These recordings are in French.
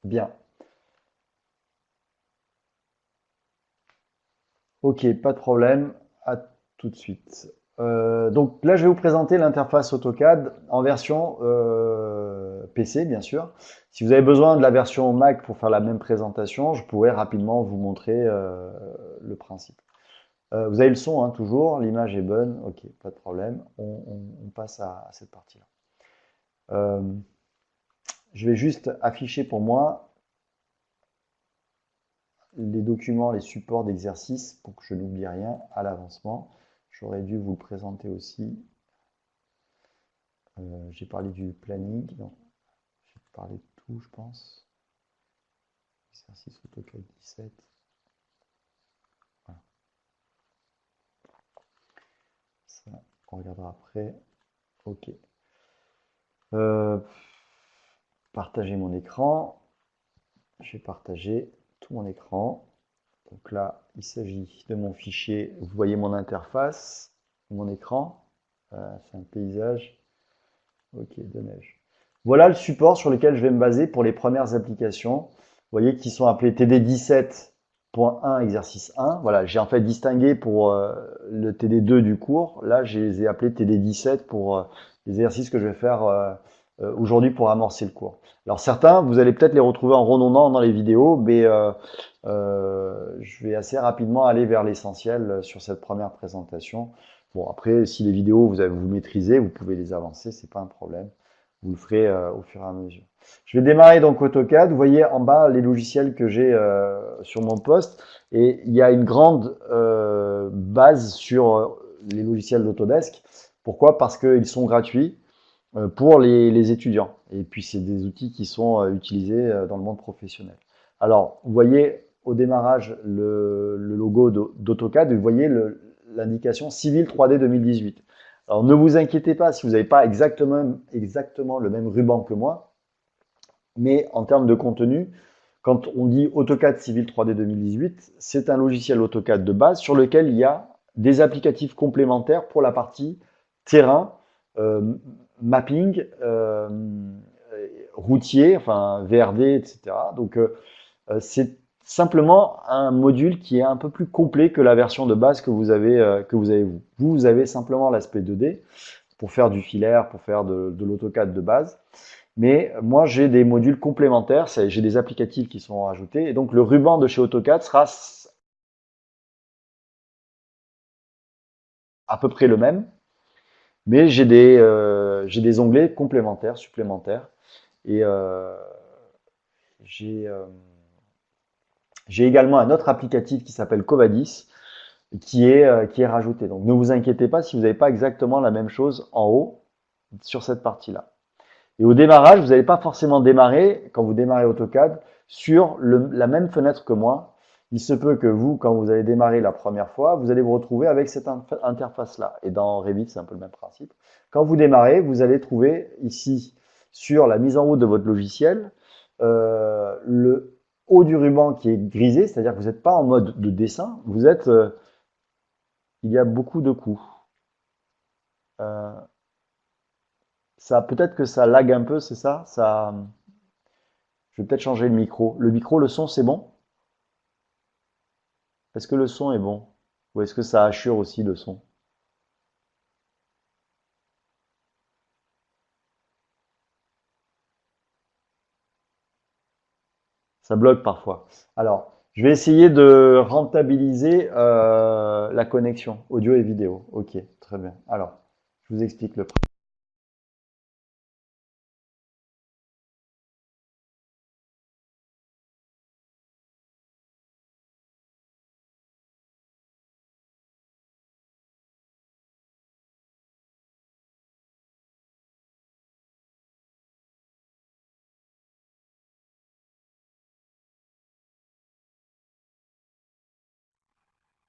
Bien. Ok, pas de problème. À tout de suite. Donc là, je vais vous présenter l'interface AutoCAD en version PC, bien sûr. Si vous avez besoin de la version Mac pour faire la même présentation, je pourrais rapidement vous montrer le principe. Vous avez le son, hein, toujours. L'image est bonne. Ok, pas de problème. On passe à cette partie-là. Euh, je vais juste afficher pour moi les documents, les supports d'exercice pour que je n'oublie rien à l'avancement. J'aurais dû vous le présenter aussi. J'ai parlé du planning. Non, j'ai parlé de tout, je pense. Exercice AutoCAD 17. Voilà. Ça, on regardera après. Ok. Euh, Partager mon écran. J'ai partagé tout mon écran. Donc là, il s'agit de mon fichier. Vous voyez mon interface, mon écran. C'est un paysage. Ok, de neige. Voilà le support sur lequel je vais me baser pour les premières applications. Vous voyez qui sont appelés TD17.1 exercice 1. Voilà, j'ai en fait distingué pour le TD2 du cours. Là, je les ai appelés TD17 pour les exercices que je vais faire aujourd'hui pour amorcer le cours. Alors certains, vous allez peut-être les retrouver en redondant dans les vidéos, mais je vais assez rapidement aller vers l'essentiel sur cette première présentation. Bon, après, si les vidéos vous maîtrisez, vous pouvez les avancer, c'est pas un problème. Vous le ferez au fur et à mesure. Je vais démarrer donc AutoCAD. Vous voyez en bas les logiciels que j'ai sur mon poste. Et il y a une grande base sur les logiciels d'Autodesk. Pourquoi? Parce qu'ils sont gratuits pour les étudiants. Et puis, c'est des outils qui sont utilisés dans le monde professionnel. Alors, vous voyez au démarrage le logo d'AutoCAD. Vous voyez l'indication Civil 3D 2018. Alors, ne vous inquiétez pas si vous n'avez pas exactement le même ruban que moi, mais en termes de contenu, quand on dit AutoCAD Civil 3D 2018, c'est un logiciel AutoCAD de base sur lequel il y a des applicatifs complémentaires pour la partie terrain, euh, mapping, routier, enfin VRD, etc. Donc c'est simplement un module qui est un peu plus complet que la version de base que vous avez vous. Vous avez simplement l'aspect 2D pour faire du filaire, pour faire de l'AutoCAD de base. Mais moi, j'ai des modules complémentaires, j'ai des applicatifs qui sont ajoutés. Et donc, le ruban de chez AutoCAD sera à peu près le même, mais j'ai des onglets complémentaires, supplémentaires. Et j'ai euh, j'ai également un autre applicatif qui s'appelle Covadis, qui est rajouté. Donc, ne vous inquiétez pas si vous n'avez pas exactement la même chose en haut sur cette partie-là. Et au démarrage, vous n'allez pas forcément démarrer, quand vous démarrez AutoCAD, sur la même fenêtre que moi. Il se peut que vous, quand vous allez démarrer la première fois, vous allez vous retrouver avec cette interface-là. Et dans Revit, c'est un peu le même principe. Quand vous démarrez, vous allez trouver ici, sur la mise en route de votre logiciel, le haut du ruban qui est grisé, c'est-à-dire que vous n'êtes pas en mode de dessin, il y a beaucoup de coups. Euh, Ça, peut-être que ça lag un peu, c'est ça? Je vais peut-être changer le micro. Le micro, le son, c'est bon? Est-ce que le son est bon? Ou est-ce que ça assure aussi le son? Ça bloque parfois. Alors, je vais essayer de rentabiliser la connexion audio et vidéo. Ok, très bien. Alors, je vous explique le principe.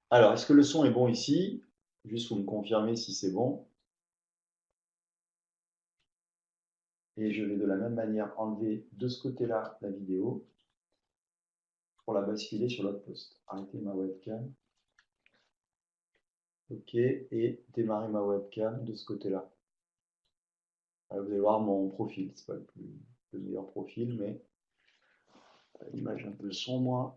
Alors, est-ce que le son est bon ici? Juste pour me confirmer si c'est bon. Et je vais de la même manière enlever de ce côté-là la vidéo pour la basculer sur l'autre poste. Arrêter ma webcam. Ok, et démarrer ma webcam de ce côté-là. Vous allez voir mon profil, c'est pas le meilleur profil, mais L'image un peu sombre,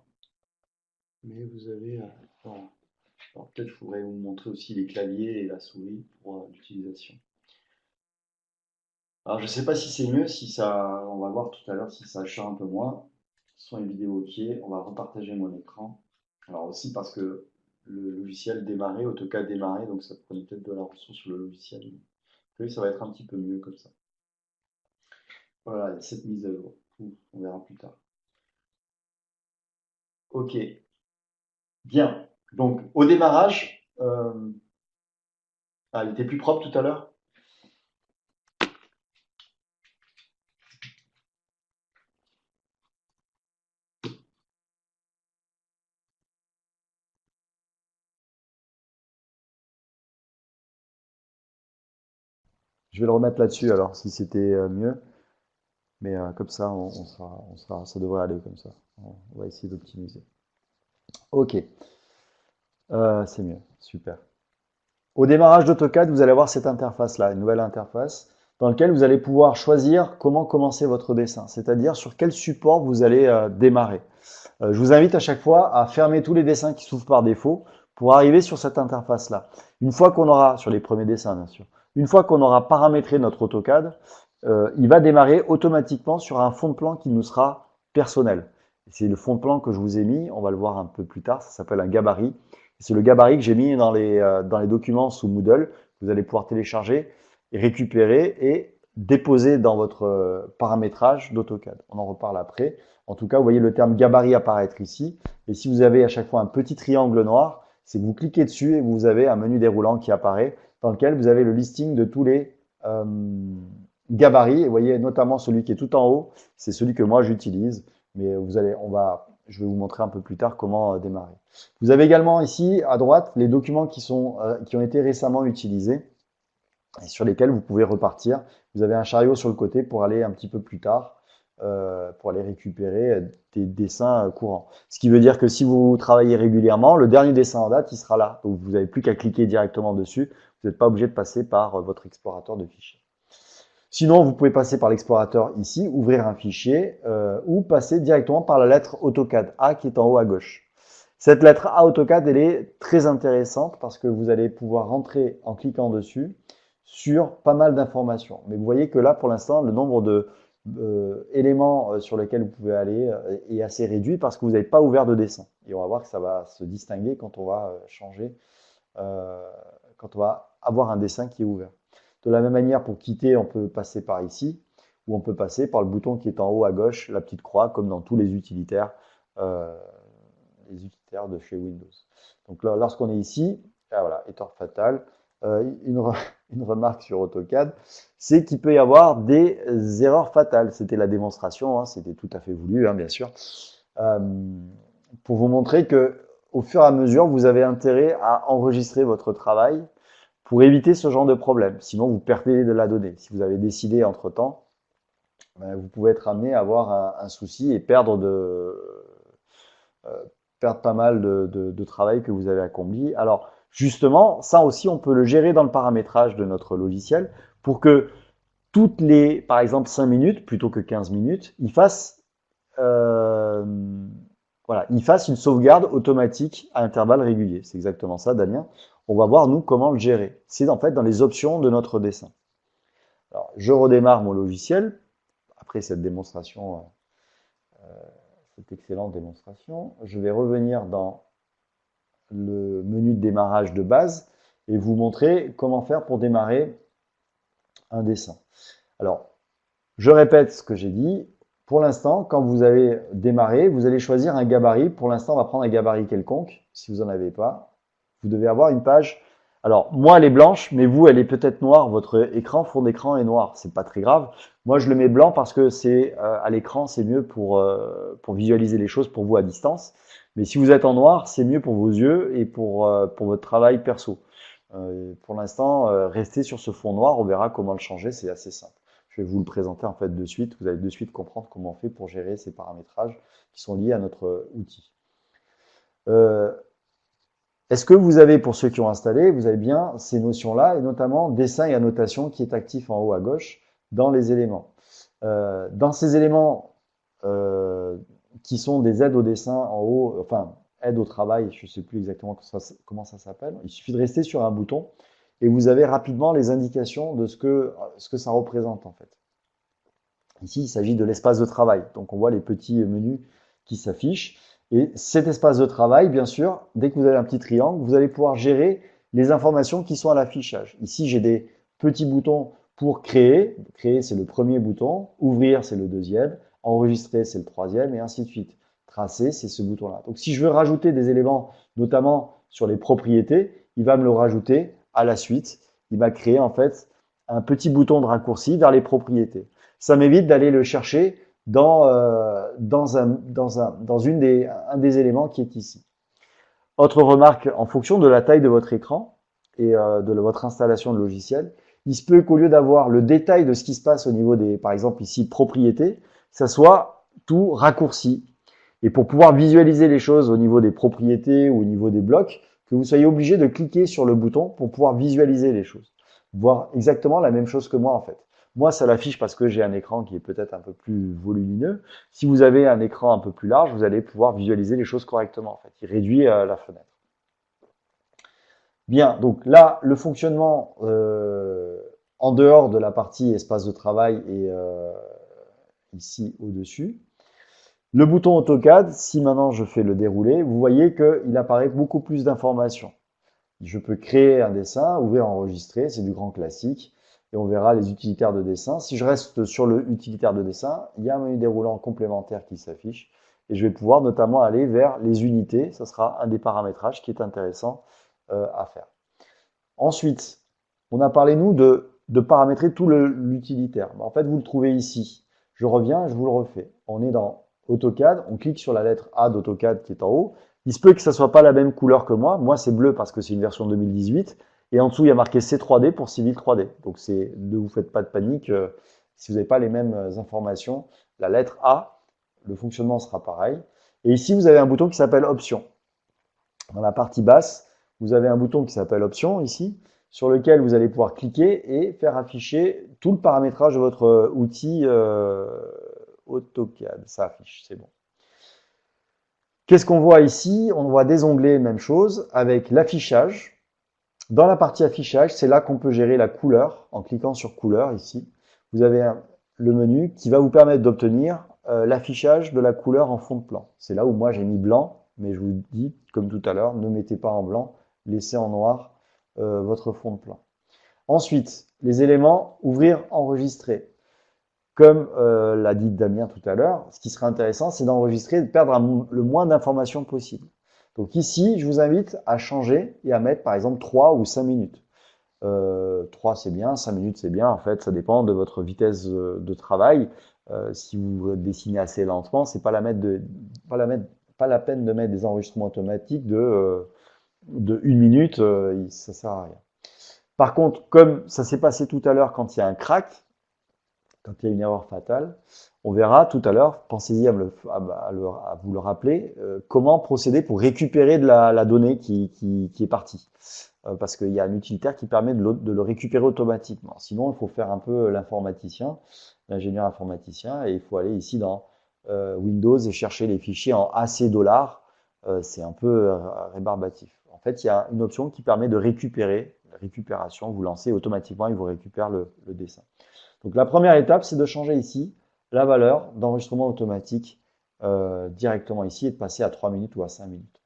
mais vous avez... alors peut-être je pourrais vous montrer aussi les claviers et la souris pour l'utilisation. Alors je ne sais pas si c'est mieux, si ça, on va voir tout à l'heure si ça change un peu moins. Son et vidéo OK, on va repartager mon écran. Alors aussi parce que le logiciel démarrait, AutoCAD démarrait, donc ça prenait peut-être de la ressource sur le logiciel. Oui, ça va être un petit peu mieux comme ça. Voilà, il y a cette mise à jour. On verra plus tard. OK, bien. Donc au démarrage, ah, il était plus propre tout à l'heure? Je vais le remettre là-dessus alors, si c'était mieux. Mais comme ça, ça devrait aller comme ça. On va essayer d'optimiser. Ok, c'est mieux, super. Au démarrage d'AutoCAD, vous allez avoir cette interface-là, une nouvelle interface, dans laquelle vous allez pouvoir choisir comment commencer votre dessin, c'est-à-dire sur quel support vous allez démarrer. Je vous invite à chaque fois à fermer tous les dessins qui s'ouvrent par défaut pour arriver sur cette interface-là. Une fois qu'on aura, sur les premiers dessins bien sûr, une fois qu'on aura paramétré notre AutoCAD, il va démarrer automatiquement sur un fond de plan qui nous sera personnel. C'est le fond de plan que je vous ai mis, on va le voir un peu plus tard, ça s'appelle un gabarit. C'est le gabarit que j'ai mis dans les documents sous Moodle, que vous allez pouvoir télécharger, et récupérer et déposer dans votre paramétrage d'AutoCAD. On en reparle après. En tout cas, vous voyez le terme gabarit apparaître ici. Et si vous avez à chaque fois un petit triangle noir, c'est que vous cliquez dessus et vous avez un menu déroulant qui apparaît dans lequel vous avez le listing de tous les gabarits. Et vous voyez notamment celui qui est tout en haut, c'est celui que moi j'utilise. Mais je vais vous montrer un peu plus tard comment démarrer. Vous avez également ici à droite les documents qui ont été récemment utilisés et sur lesquels vous pouvez repartir. Vous avez un chariot sur le côté pour aller un petit peu plus tard, pour aller récupérer des dessins courants. Ce qui veut dire que si vous travaillez régulièrement, le dernier dessin en date, il sera là. Donc vous n'avez plus qu'à cliquer directement dessus. Vous n'êtes pas obligé de passer par votre explorateur de fichiers. Sinon, vous pouvez passer par l'explorateur ici, ouvrir un fichier, ou passer directement par la lettre AutoCAD A qui est en haut à gauche. Cette lettre A AutoCAD, elle est très intéressante parce que vous allez pouvoir rentrer en cliquant dessus sur pas mal d'informations. Mais vous voyez que là, pour l'instant, le nombre de éléments sur lesquels vous pouvez aller est assez réduit parce que vous n'avez pas ouvert de dessin. Et on va voir que ça va se distinguer quand on va changer, quand on va avoir un dessin qui est ouvert. De la même manière, pour quitter, on peut passer par ici, ou on peut passer par le bouton qui est en haut à gauche, la petite croix, comme dans tous les utilitaires de chez Windows. Donc là, lorsqu'on est ici, voilà, erreur fatale, une remarque sur AutoCAD, c'est qu'il peut y avoir des erreurs fatales. C'était la démonstration, hein, c'était tout à fait voulu, hein, bien sûr, pour vous montrer que au fur et à mesure, vous avez intérêt à enregistrer votre travail pour éviter ce genre de problème. Sinon, vous perdez de la donnée. Si vous avez décidé entre-temps, vous pouvez être amené à avoir un souci et perdre pas mal de travail que vous avez accompli. Alors, justement, ça aussi, on peut le gérer dans le paramétrage de notre logiciel pour que toutes les, par exemple, 5 minutes, plutôt que 15 minutes, il fasse une sauvegarde automatique à intervalles réguliers. C'est exactement ça, Damien. On va voir, nous, comment le gérer. C'est en fait dans les options de notre dessin. Alors, je redémarre mon logiciel. Après cette démonstration, cette excellente démonstration, je vais revenir dans le menu de démarrage de base et vous montrer comment faire pour démarrer un dessin. Alors, je répète ce que j'ai dit. Pour l'instant, quand vous avez démarré, vous allez choisir un gabarit. Pour l'instant, on va prendre un gabarit quelconque. Si vous n'en avez pas, vous devez avoir une page. Alors, moi, elle est blanche, mais vous, elle est peut-être noire. Votre fond d'écran est noir. C'est pas très grave. Moi, je le mets blanc parce que c'est à l'écran, c'est mieux pour visualiser les choses pour vous à distance. Mais si vous êtes en noir, c'est mieux pour vos yeux et pour votre travail perso. Pour l'instant, restez sur ce fond noir. On verra comment le changer. C'est assez simple. Je vais vous le présenter en fait de suite. Vous allez de suite comprendre comment on fait pour gérer ces paramétrages qui sont liés à notre outil. Est-ce que vous avez, pour ceux qui ont installé, vous avez bien ces notions-là, et notamment dessin et annotation qui est actif en haut à gauche dans les éléments. Dans ces éléments, qui sont des aides au dessin en haut, enfin, aide au travail, je ne sais plus exactement comment ça s'appelle. Il suffit de rester sur un bouton et vous avez rapidement les indications de ce que ça représente en fait. Ici, il s'agit de l'espace de travail. Donc, on voit les petits menus qui s'affichent. Et cet espace de travail, bien sûr, dès que vous avez un petit triangle, vous allez pouvoir gérer les informations qui sont à l'affichage. Ici, j'ai des petits boutons pour créer. Créer, c'est le premier bouton. Ouvrir, c'est le deuxième. Enregistrer, c'est le troisième, et ainsi de suite. Tracer, c'est ce bouton-là. Donc, si je veux rajouter des éléments, notamment sur les propriétés, il va me le rajouter à la suite. Il va créer, en fait, un petit bouton de raccourci vers les propriétés. Ça m'évite d'aller le chercher dans un des éléments qui est ici. Autre remarque, en fonction de la taille de votre écran et de votre installation de logiciel, il se peut qu'au lieu d'avoir le détail de ce qui se passe au niveau des, par exemple ici, propriétés, ça soit tout raccourci. Et pour pouvoir visualiser les choses au niveau des propriétés ou au niveau des blocs, que vous soyez obligé de cliquer sur le bouton pour pouvoir visualiser les choses. Voir exactement la même chose que moi en fait. Moi, ça l'affiche parce que j'ai un écran qui est peut-être un peu plus volumineux. Si vous avez un écran un peu plus large, vous allez pouvoir visualiser les choses correctement. En fait, il réduit la fenêtre. Bien, donc là, le fonctionnement en dehors de la partie espace de travail est ici au-dessus. Le bouton AutoCAD, si maintenant je fais le dérouler, vous voyez qu'il apparaît beaucoup plus d'informations. Je peux créer un dessin, ouvrir, enregistrer, c'est du grand classique. Et on verra les utilitaires de dessin. Si je reste sur le utilitaire de dessin, il y a un menu déroulant complémentaire qui s'affiche. Et je vais pouvoir notamment aller vers les unités. Ça sera un des paramétrages qui est intéressant à faire. Ensuite, on a parlé, nous, de paramétrer tout l'utilitaire. En fait, vous le trouvez ici. Je reviens, je vous le refais. On est dans AutoCAD, on clique sur la lettre A d'AutoCAD qui est en haut. Il se peut que ça ne soit pas la même couleur que moi. Moi, c'est bleu parce que c'est une version 2018. Et en dessous, il y a marqué C3D pour Civil 3D. Donc, ne vous faites pas de panique. Si vous n'avez pas les mêmes informations, la lettre A, le fonctionnement sera pareil. Et ici, vous avez un bouton qui s'appelle Options. Dans la partie basse, vous avez un bouton qui s'appelle Options, ici, sur lequel vous allez pouvoir cliquer et faire afficher tout le paramétrage de votre outil AutoCAD. Ça affiche, c'est bon. Qu'est-ce qu'on voit ici? On voit des onglets, même chose, avec l'affichage. Dans la partie affichage, c'est là qu'on peut gérer la couleur. En cliquant sur couleur ici, vous avez le menu qui va vous permettre d'obtenir l'affichage de la couleur en fond de plan. C'est là où moi j'ai mis blanc, mais je vous dis, comme tout à l'heure, ne mettez pas en blanc, laissez en noir votre fond de plan. Ensuite, les éléments ouvrir, enregistrer. Comme l'a dit Damien tout à l'heure, ce qui serait intéressant, c'est d'enregistrer et de perdre le moins d'informations possible. Donc ici, je vous invite à changer et à mettre par exemple 3 ou 5 minutes. 3 c'est bien, 5 minutes c'est bien, en fait ça dépend de votre vitesse de travail. Si vous dessinez assez lentement, c'est pas la peine de mettre des enregistrements automatiques de 1 minute, ça sert à rien. Par contre, comme ça s'est passé tout à l'heure quand il y a un crack, quand il y a une erreur fatale, on verra tout à l'heure, pensez-y à vous le rappeler, comment procéder pour récupérer de la donnée qui est partie. Parce qu'il y a un utilitaire qui permet de le récupérer automatiquement. Sinon, il faut faire un peu l'informaticien, l'ingénieur informaticien, et il faut aller ici dans Windows et chercher les fichiers en AC $. C'est un peu rébarbatif. En fait, il y a une option qui permet de récupérer, la récupération, vous lancez automatiquement, il vous récupère le dessin. Donc la première étape, c'est de changer ici la valeur d'enregistrement automatique directement ici et de passer à 3 minutes ou à 5 minutes.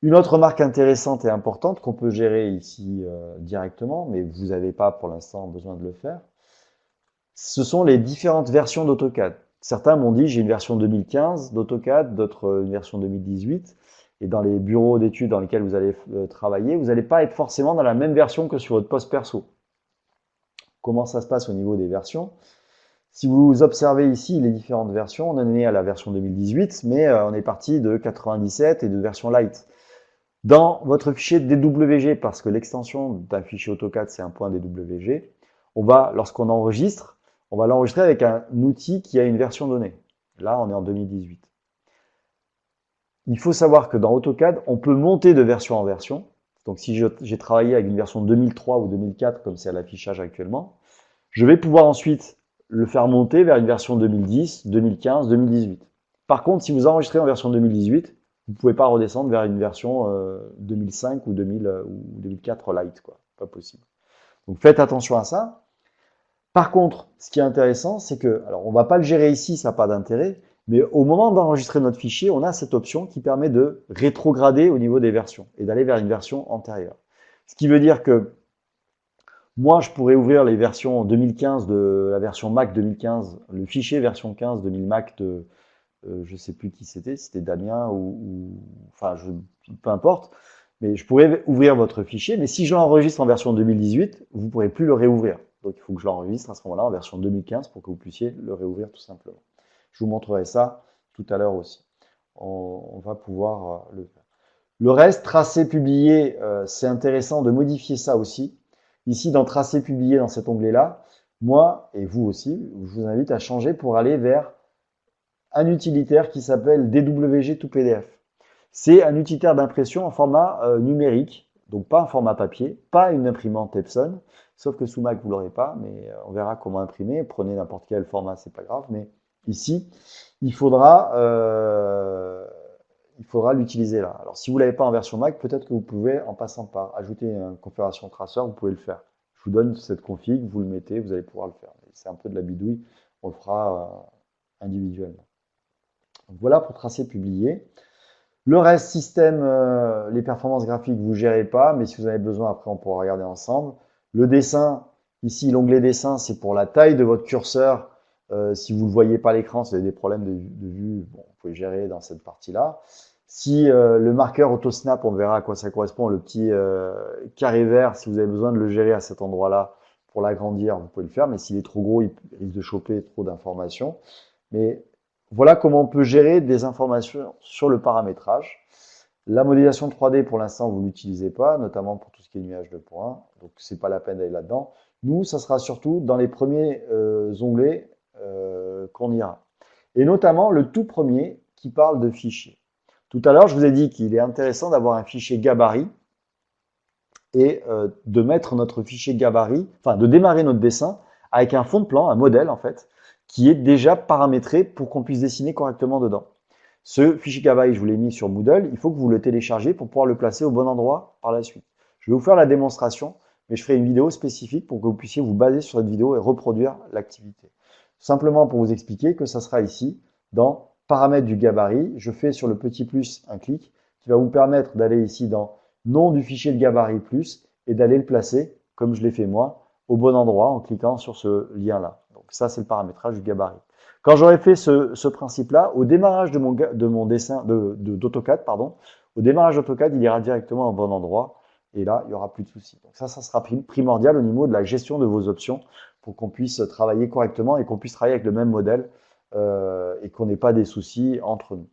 Une autre remarque intéressante et importante qu'on peut gérer ici directement, mais vous n'avez pas pour l'instant besoin de le faire, ce sont les différentes versions d'AutoCAD. Certains m'ont dit j'ai une version 2015 d'AutoCAD, d'autres une version 2018. Et dans les bureaux d'études dans lesquels vous allez travailler, vous n'allez pas être forcément dans la même version que sur votre poste perso. Comment ça se passe au niveau des versions? Si vous observez ici les différentes versions, on en est à la version 2018, mais on est parti de 97 et de version light. Dans votre fichier DWG, parce que l'extension d'un fichier AutoCAD, c'est un point DWG, lorsqu'on enregistre, on va l'enregistrer avec un outil qui a une version donnée. Là, on est en 2018. Il faut savoir que dans AutoCAD, on peut monter de version en version. Donc, si j'ai travaillé avec une version 2003 ou 2004, comme c'est à l'affichage actuellement, je vais pouvoir ensuite le faire monter vers une version 2010, 2015, 2018. Par contre, si vous enregistrez en version 2018, vous ne pouvez pas redescendre vers une version 2005 ou 2004 Lite, quoi. Pas possible. Donc faites attention à ça. Par contre, ce qui est intéressant, c'est que, alors on ne va pas le gérer ici, ça n'a pas d'intérêt, mais au moment d'enregistrer notre fichier, on a cette option qui permet de rétrograder au niveau des versions et d'aller vers une version antérieure. Ce qui veut dire que moi, je pourrais ouvrir les versions 2015 de la version Mac 2015, le fichier version 15 2000 Mac de, je ne sais plus qui c'était Damien enfin, peu importe, mais je pourrais ouvrir votre fichier, mais si je l'enregistre en version 2018, vous ne pourrez plus le réouvrir. Donc il faut que je l'enregistre à ce moment-là en version 2015 pour que vous puissiez le réouvrir tout simplement. Je vous montrerai ça tout à l'heure aussi. On va pouvoir le faire. Le reste, tracé, publié, c'est intéressant de modifier ça aussi. Ici, dans tracé, publié, dans cet onglet-là, moi, et vous aussi, je vous invite à changer pour aller vers un utilitaire qui s'appelle DWG to PDF. C'est un utilitaire d'impression en format numérique, donc pas en format papier, pas une imprimante Epson, sauf que sous Mac vous l'aurez pas, mais on verra comment imprimer. Prenez n'importe quel format, c'est pas grave, mais ici il faudra l'utiliser là. Alors si vous l'avez pas en version Mac, peut-être que vous pouvez, en passant par ajouter une configuration traceur, vous pouvez le faire. Je vous donne cette config, vous le mettez, vous allez pouvoir le faire. C'est un peu de la bidouille, on le fera individuellement. Donc voilà pour tracer, publier. Le reste, système, les performances graphiques, vous ne gérez pas, mais si vous avez besoin, après, on pourra regarder ensemble. Le dessin, ici, l'onglet dessin, c'est pour la taille de votre curseur. Si vous ne le voyez pas à l'écran, si vous avez des problèmes de vue, bon, vous pouvez gérer dans cette partie-là. Si le marqueur auto-snap, on verra à quoi ça correspond, le petit carré vert, si vous avez besoin de le gérer à cet endroit-là pour l'agrandir, vous pouvez le faire, mais s'il est trop gros, il risque de choper trop d'informations. Mais voilà comment on peut gérer des informations sur le paramétrage. La modélisation 3D, pour l'instant, vous ne l'utilisez pas, notamment pour tout ce qui est nuage de points. Donc, c'est pas la peine d'aller là-dedans. Nous, ça sera surtout dans les premiers onglets qu'on ira. Et notamment le tout premier qui parle de fichiers. Tout à l'heure, je vous ai dit qu'il est intéressant d'avoir un fichier gabarit et de mettre notre fichier gabarit, enfin de démarrer notre dessin avec un fond de plan, un modèle en fait, qui est déjà paramétré pour qu'on puisse dessiner correctement dedans. Ce fichier gabarit, je vous l'ai mis sur Moodle, il faut que vous le téléchargez pour pouvoir le placer au bon endroit par la suite. Je vais vous faire la démonstration, mais je ferai une vidéo spécifique pour que vous puissiez vous baser sur cette vidéo et reproduire l'activité. Simplement pour vous expliquer que ça sera ici, dans paramètres du gabarit, je fais sur le petit plus un clic qui va vous permettre d'aller ici dans nom du fichier de gabarit plus et d'aller le placer, comme je l'ai fait moi, au bon endroit en cliquant sur ce lien-là. Donc ça, c'est le paramétrage du gabarit. Quand j'aurai fait ce principe-là, au démarrage de mon dessin d'AutoCAD, au démarrage d'AutoCAD, il ira directement au bon endroit et là, il n'y aura plus de soucis. Donc ça sera primordial au niveau de la gestion de vos options pour qu'on puisse travailler correctement et qu'on puisse travailler avec le même modèle et qu'on n'ait pas des soucis entre nous.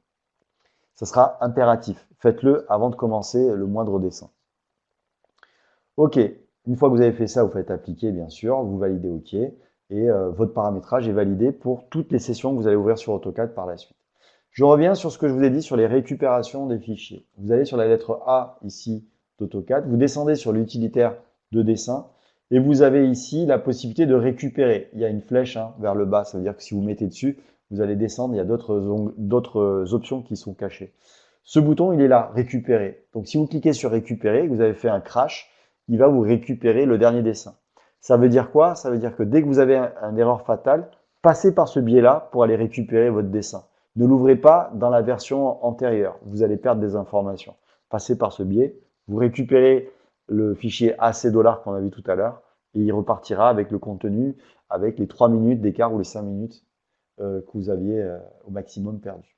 Ça sera impératif. Faites-le avant de commencer le moindre dessin. OK. Une fois que vous avez fait ça, vous faites appliquer, bien sûr. Vous validez OK. Et votre paramétrage est validé pour toutes les sessions que vous allez ouvrir sur AutoCAD par la suite. Je reviens sur ce que je vous ai dit sur les récupérations des fichiers. Vous allez sur la lettre A ici d'AutoCAD. Vous descendez sur l'utilitaire de dessin. Et vous avez ici la possibilité de récupérer. Il y a une flèche vers le bas. Ça veut dire que si vous mettez dessus, vous allez descendre. Il y a d'autres options qui sont cachées. Ce bouton, il est là, récupérer. Donc, si vous cliquez sur récupérer, vous avez fait un crash, il va vous récupérer le dernier dessin. Ça veut dire quoi? Ça veut dire que dès que vous avez une erreur fatale, passez par ce biais-là pour aller récupérer votre dessin. Ne l'ouvrez pas dans la version antérieure. Vous allez perdre des informations. Passez par ce biais. Vous récupérez le fichier AC$ qu'on a vu tout à l'heure et il repartira avec le contenu, avec les 3 minutes d'écart ou les 5 minutes que vous aviez au maximum perdu.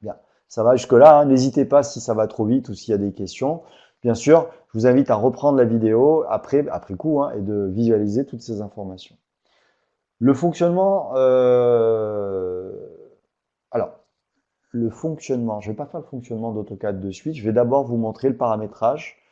Bien, ça va jusque-là. N'hésitez pas si ça va trop vite ou s'il y a des questions. Bien sûr, je vous invite à reprendre la vidéo après coup et de visualiser toutes ces informations. Le fonctionnement, alors, le fonctionnement, je ne vais pas faire le fonctionnement d'AutoCAD de suite, je vais d'abord vous montrer le paramétrage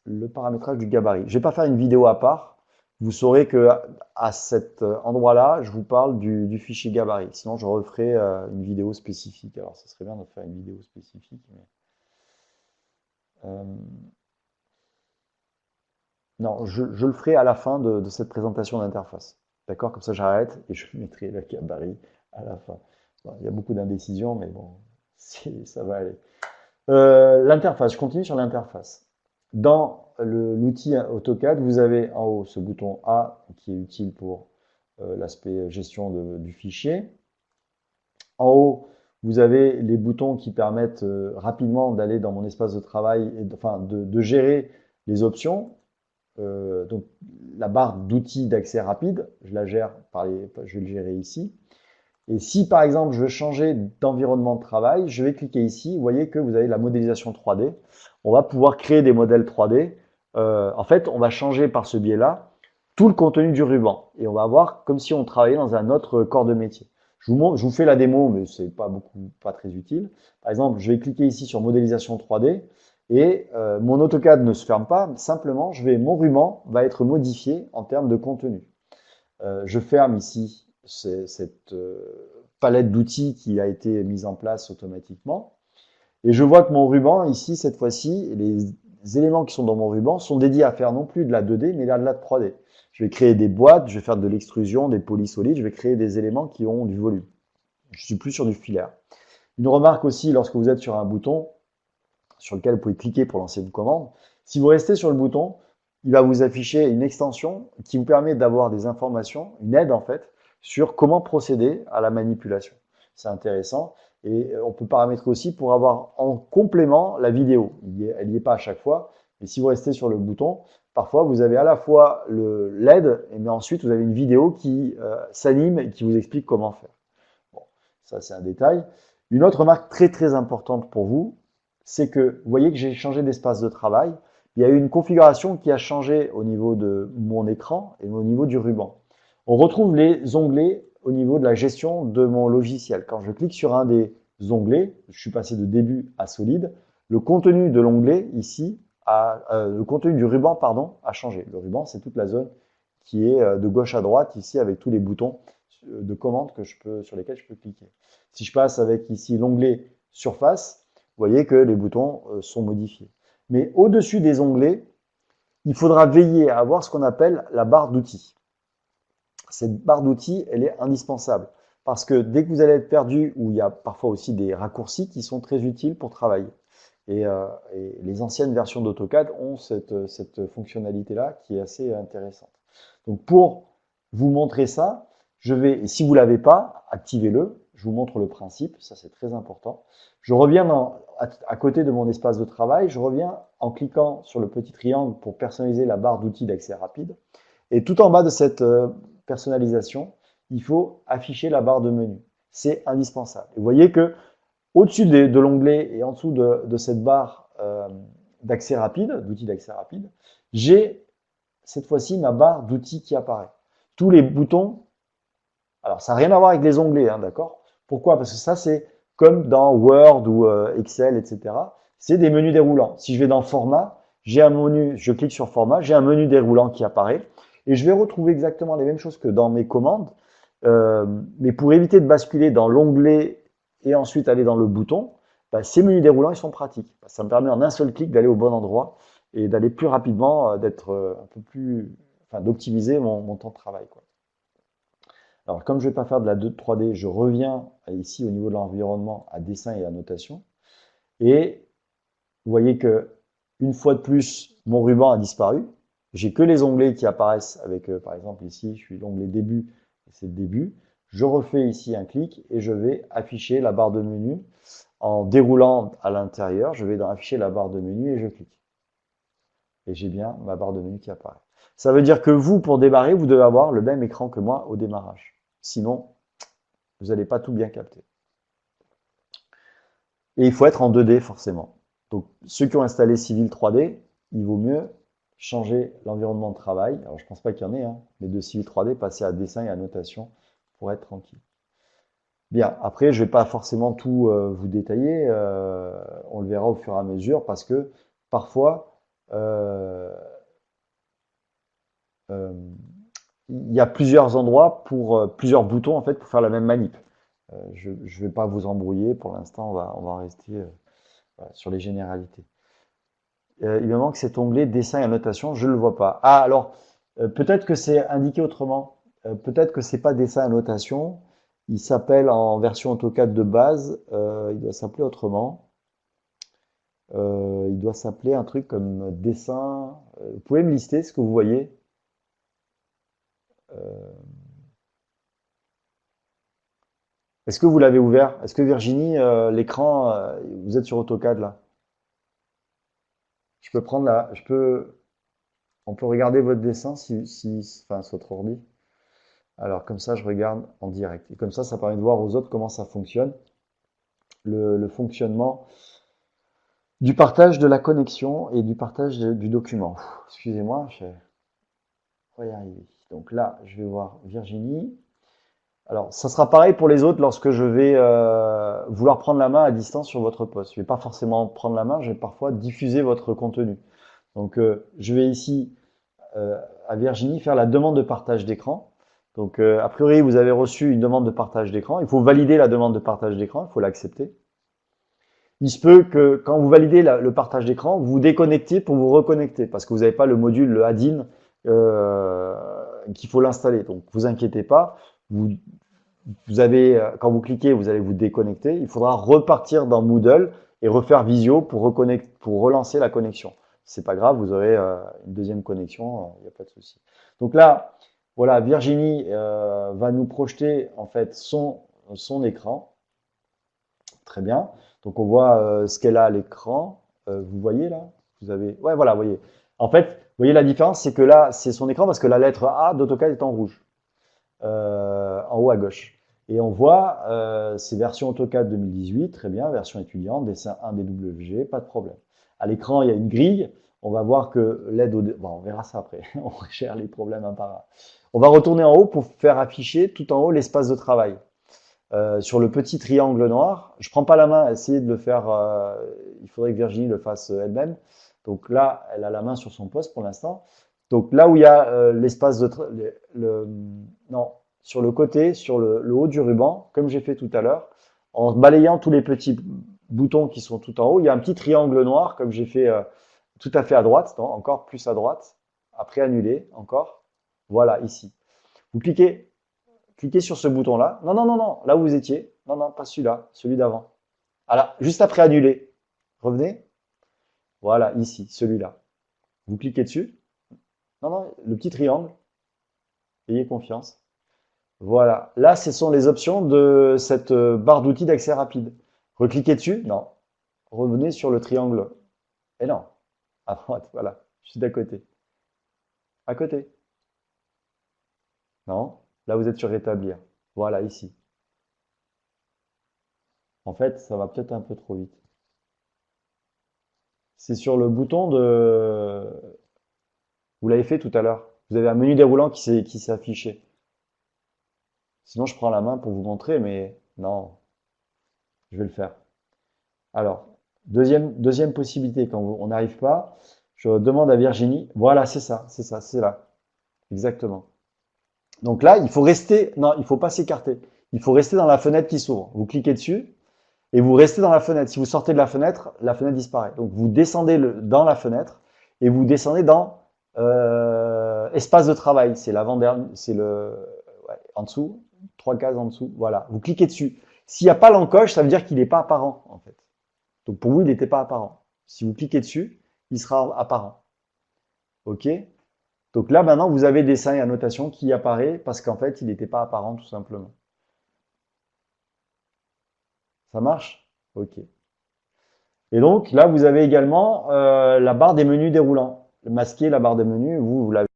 du gabarit. Je ne vais pas faire une vidéo à part, vous saurez que à cet endroit-là, je vous parle du fichier gabarit. Sinon, je referai une vidéo spécifique. Alors, ça serait bien de faire une vidéo spécifique. Mais, non, je le ferai à la fin de cette présentation d'interface. D'accord? Comme ça, j'arrête et je mettrai le gabarit à la fin. Bon, il y a beaucoup d'indécision, mais bon, ça va aller. L'interface, je continue sur l'interface. Dans l'outil AutoCAD, vous avez en haut ce bouton A qui est utile pour l'aspect gestion du fichier. En haut, vous avez les boutons qui permettent rapidement d'aller dans mon espace de travail, et enfin de gérer les options. Donc la barre d'outils d'accès rapide, je la gère je vais le gérer ici. Et si par exemple je veux changer d'environnement de travail, je vais cliquer ici. Vous voyez que vous avez la modélisation 3D. On va pouvoir créer des modèles 3D. En fait, on va changer par ce biais-là tout le contenu du ruban. Et on va voir comme si on travaillait dans un autre corps de métier. Je vous fais la démo, mais c'est pas très utile. Par exemple, je vais cliquer ici sur modélisation 3D et mon AutoCAD ne se ferme pas. Simplement, mon ruban va être modifié en termes de contenu. Je ferme ici cette palette d'outils qui a été mise en place automatiquement. Et je vois que mon ruban, ici, cette fois-ci, les éléments qui sont dans mon ruban sont dédiés à faire non plus de la 2D, mais de la 3D. Je vais créer des boîtes, je vais faire de l'extrusion, des polysolides, je vais créer des éléments qui ont du volume. Je suis plus sur du filaire. Une remarque aussi, lorsque vous êtes sur un bouton sur lequel vous pouvez cliquer pour lancer une commande, si vous restez sur le bouton, il va vous afficher une extension qui vous permet d'avoir des informations, une aide en fait, sur comment procéder à la manipulation. C'est intéressant. Et on peut paramétrer aussi pour avoir en complément la vidéo. Elle n'y est pas à chaque fois, mais si vous restez sur le bouton, parfois vous avez à la fois l'aide, mais ensuite vous avez une vidéo qui s'anime et qui vous explique comment faire. Bon, ça c'est un détail. Une autre remarque très très importante pour vous, c'est que vous voyez que j'ai changé d'espace de travail. Il y a eu une configuration qui a changé au niveau de mon écran et au niveau du ruban. On retrouve les onglets au niveau de la gestion de mon logiciel. Quand je clique sur un des onglets, je suis passé de début à solide, le contenu de l'onglet ici, le contenu du ruban, pardon, a changé. Le ruban, c'est toute la zone qui est de gauche à droite ici avec tous les boutons de commande sur lesquels je peux cliquer. Si je passe avec ici l'onglet surface, vous voyez que les boutons sont modifiés. Mais au-dessus des onglets, il faudra veiller à avoir ce qu'on appelle la barre d'outils. Cette barre d'outils, elle est indispensable parce que dès que vous allez être perdu, ou il y a parfois aussi des raccourcis qui sont très utiles pour travailler. Et les anciennes versions d'AutoCAD ont cette fonctionnalité-là qui est assez intéressante. Donc pour vous montrer ça, et si vous ne l'avez pas, activez-le. Je vous montre le principe, ça c'est très important. Je reviens à côté de mon espace de travail, je reviens en cliquant sur le petit triangle pour personnaliser la barre d'outils d'accès rapide. Et tout en bas de cette personnalisation, il faut afficher la barre de menu. C'est indispensable. Et vous voyez que au-dessus de l'onglet et en dessous de cette barre d'accès rapide, d'outils d'accès rapide, j'ai cette fois-ci ma barre d'outils qui apparaît. Tous les boutons, alors ça n'a rien à voir avec les onglets, hein, d'accord? Pourquoi? Parce que ça, c'est comme dans Word ou Excel, etc. C'est des menus déroulants. Si je vais dans Format, j'ai un menu, je clique sur Format, j'ai un menu déroulant qui apparaît. Et je vais retrouver exactement les mêmes choses que dans mes commandes. Mais pour éviter de basculer dans l'onglet et ensuite aller dans le bouton, ces menus déroulants, ils sont pratiques. Ça me permet en un seul clic d'aller au bon endroit et d'aller plus rapidement, d'être un peu plus, enfin, d'optimiser mon temps de travail, quoi. Alors, comme je ne vais pas faire de la 3D, je reviens ici au niveau de l'environnement à dessin et à notation. Et vous voyez que une fois de plus, mon ruban a disparu. J'ai que les onglets qui apparaissent avec, par exemple, ici, je suis l'onglet début, c'est le début. Je refais ici un clic et je vais afficher la barre de menu. En déroulant à l'intérieur, je vais afficher la barre de menu et je clique. Et j'ai bien ma barre de menu qui apparaît. Ça veut dire que vous, pour démarrer, vous devez avoir le même écran que moi au démarrage. Sinon, vous n'allez pas tout bien capter. Et il faut être en 2D forcément. Donc, ceux qui ont installé Civil 3D, il vaut mieux changer l'environnement de travail. Alors, je ne pense pas qu'il y en ait, hein, mais de Civil 3D, passer à dessin et à notation pour être tranquille. Bien, après, je ne vais pas forcément tout vous détailler. On le verra au fur et à mesure parce que parfois, il y a plusieurs endroits pour plusieurs boutons en fait pour faire la même manip. Je ne vais pas vous embrouiller pour l'instant, on va rester voilà, sur les généralités. Il me manque cet onglet dessin et annotation, je ne le vois pas. Ah alors peut-être que c'est indiqué autrement. peut-être que c'est pas dessin à notation. Il s'appelle en version AutoCAD de base, il doit s'appeler autrement. Il doit s'appeler un truc comme dessin. Vous pouvez me lister ce que vous voyez? Euh, Est-ce que vous l'avez ouvert? Est-ce que Virginie, l'écran, vous êtes sur AutoCAD là? Je peux prendre là, on peut regarder votre dessin enfin, sur votre ordi. Alors comme ça, je regarde en direct. Et comme ça permet de voir aux autres comment ça fonctionne, le fonctionnement du partage de la connexion et du partage du document. Excusez-moi, je vais y arriver. Donc là, je vais voir Virginie. Alors, ça sera pareil pour les autres lorsque je vais vouloir prendre la main à distance sur votre poste. Je ne vais pas forcément prendre la main, je vais parfois diffuser votre contenu. Donc, je vais ici euh, à Virginie faire la demande de partage d'écran. Donc, a priori, vous avez reçu une demande de partage d'écran. Il faut valider la demande de partage d'écran, il faut l'accepter. Il se peut que quand vous validez le partage d'écran, vous vous déconnectez pour vous reconnecter parce que vous n'avez pas le module, le add-in, qu'il faut l'installer. Donc, vous inquiétez pas. Vous, vous avez, quand vous cliquez, vous allez vous déconnecter. Il faudra repartir dans Moodle et refaire Visio pour relancer la connexion. C'est pas grave, vous aurez une deuxième connexion, il n'y a pas de souci. Donc là, voilà, Virginie va nous projeter en fait son écran. Très bien. Donc on voit ce qu'elle a à l'écran. Vous voyez là? Vous avez, ouais, voilà, vous voyez. En fait, vous voyez la différence, c'est que là, c'est son écran parce que la lettre A d'AutoCAD est en rouge, en haut à gauche. Et on voit, c'est version AutoCAD 2018, très bien, version étudiante, dessin 1 DWG, pas de problème. À l'écran, il y a une grille. On va voir que l'aide au... Bon, on verra ça après. On gère les problèmes un par un. On va retourner en haut pour faire afficher tout en haut l'espace de travail. Sur le petit triangle noir, je prends pas la main, essayez de le faire, il faudrait que Virginie le fasse elle-même. Donc là, elle a la main sur son poste pour l'instant. Donc là où il y a l'espace de non, sur le côté, sur le haut du ruban, comme j'ai fait tout à l'heure, en balayant tous les petits boutons qui sont tout en haut, il y a un petit triangle noir, comme j'ai fait tout à fait à droite, non, encore plus à droite, après annuler, encore. Voilà, ici. Vous cliquez sur ce bouton-là. Non, non, non, non, là où vous étiez. Non, non, pas celui-là, celui d'avant. Alors, juste après annuler. Revenez. Voilà, ici, celui-là. Vous cliquez dessus. Non, non, le petit triangle. Ayez confiance. Voilà. Là, ce sont les options de cette barre d'outils d'accès rapide. Recliquez dessus. Non. Revenez sur le triangle. Et non. À droite, voilà. Je suis d'à côté. À côté. Non. Là, vous êtes sur rétablir. Voilà, ici. En fait, ça va peut-être un peu trop vite. C'est sur le bouton de... Vous l'avez fait tout à l'heure. Vous avez un menu déroulant qui s'est affiché. Sinon, je prends la main pour vous montrer, mais non, je vais le faire. Alors, deuxième possibilité, quand on n'arrive pas, je demande à Virginie. Voilà, c'est ça, c'est là. Exactement. Donc là, il faut rester, non, il faut pas s'écarter. Il faut rester dans la fenêtre qui s'ouvre. Vous cliquez dessus et vous restez dans la fenêtre. Si vous sortez de la fenêtre disparaît. Donc vous descendez dans la fenêtre et vous descendez dans espace de travail. C'est l'avant-dernier, c'est le ouais, en dessous, 3 cases en dessous. Voilà, vous cliquez dessus. S'il n'y a pas l'encoche, ça veut dire qu'il n'est pas apparent en fait. Donc pour vous, il n'était pas apparent. Si vous cliquez dessus, il sera apparent. Ok. Donc là maintenant, vous avez dessin et annotation qui apparaît parce qu'en fait, il n'était pas apparent tout simplement. Ça marche? Ok. Et donc là, vous avez également la barre des menus déroulants. Masquer la barre des menus, vous l'avez.